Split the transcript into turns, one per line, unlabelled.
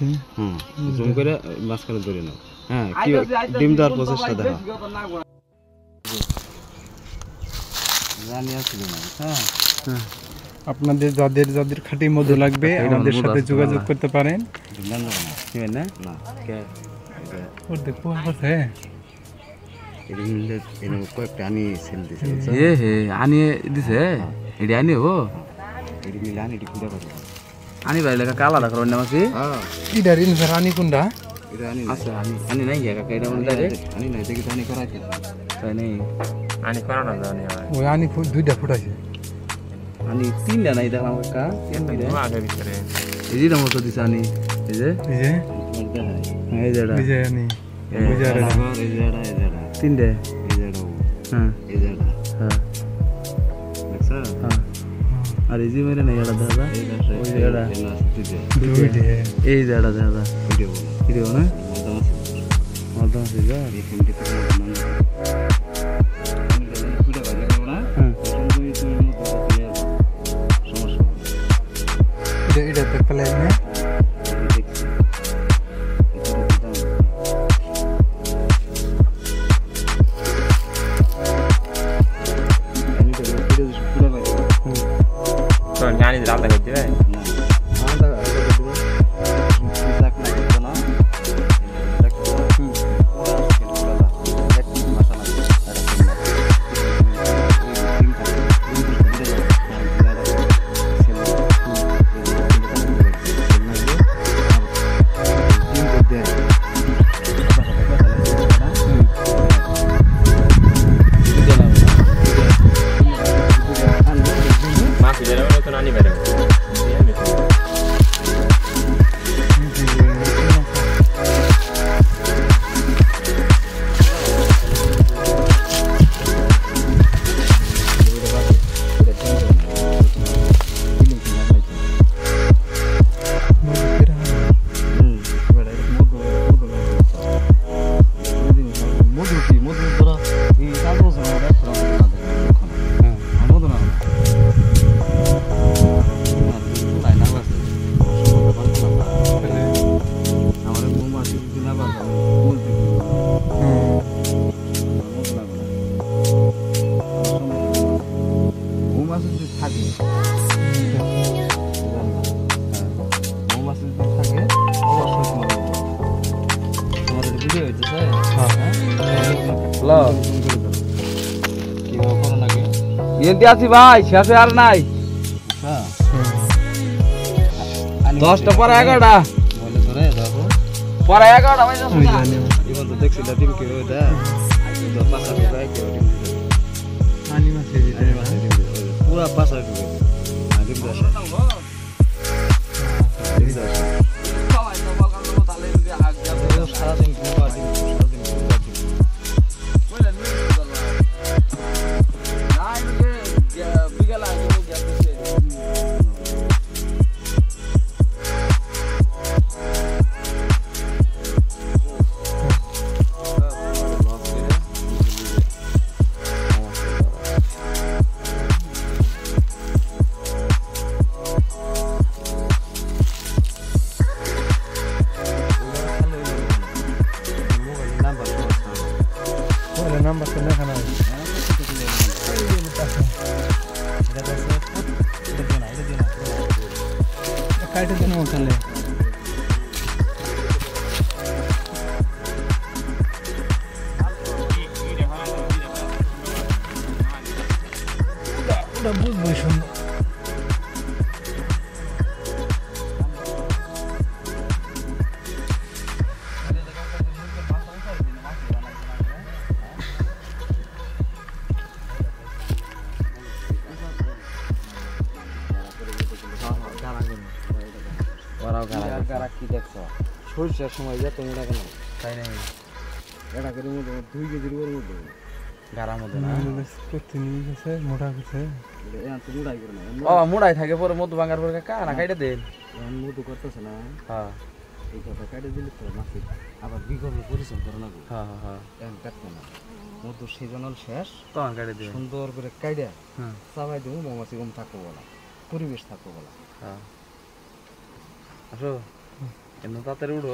আছে
জুম করে মাঝখানে ধরে নাও হ্যাঁ কি ডিম দেওয়ার প্রসেসটা দেখো জানি আছে না হ্যাঁ
আপনাদের যাদের খাঁটি মধু লাগবে আমাদের সাথে যোগাযোগ করতে পারেন
কি না না কে
ওর দেখো আছে
এরকম কয়েকটা আনি সেল দিছে
হে আনি দিছে এডি আনি হবো
এটি মিলে আনি এটি খুঁজে পাবো
আনি ভাই লেখা কালা দেখো না মাসি
ইডার ইনসার রানী কোনটা
এটা আনি
আচ্ছা আনি নাই কাকা এটা মনে লাগে
আনি নাই দেখি তো আনি করাইছে
তাই নেই
আনি করানো জানি
ওই আনি দুইটা ফুটাইছে
আনি তিনটা নাই দেখলাম কাকা তিনটা
আগে ভিতরে
এই যে মতো দিছে আনি এই যে এই যে
এই যে আনি বুঝারে
তিনটে হ্যাঁ
এই
হ্যাঁ
দেখছ
হ্যাঁ আর এই যে মেরে নাই এটা দাদা ওই যে এটা
দুইটা
এই যে এটা দাদা ভিডিও না মধ্যম আছে যা
এটা তো প্লেন না
তো জানি রান্না করতে হবে মাছ বেরো তো নানি বেরো
এনতে আছি ভাই শেষে আর নাই 10টা পরে 11টা পরে 11টা ভাই
দেখছিলাম টিম কে ওটা পাঁচা ঢুকায় কেউ
আনি মাছে দিতে
পুরা পাঁচা ঢুকে সারাদিন
নাম্বার তো লেখা নাই কাটে দেন ওখানে ওটা বুঝবো শুনুন
কি দেখছো সরষের সময় যে তুমি এটা কেন
তাই নাই
এটা করে মধ্যে 2 কেজির উপর মধ্যে
গারার মধ্যে না
করতে নিয়ে গেছে মোটা গেছে
তো মুড়াই করে না
ও মুড়াই থাকে পরে মধু ভাঙার পরে কাকা না কাইটা দেন
মধু করতেছে না
হ্যাঁ
এই কথা কাটে দিলে তো মাছি আবার বিকল্প পরিশ্রম করে না
হ্যাঁ হ্যাঁ
এখন কাটবে না মধু সিজনাল শেষ
তখন কাইটা দেন
সুন্দর করে কাইডা
হ্যাঁ
চাবাই দেবো মৌমাছি কম থাকবো বলা পরিবেশ থাকবো বলা
হ্যাঁ আসো কেন তাড়াতাড়ি উঠো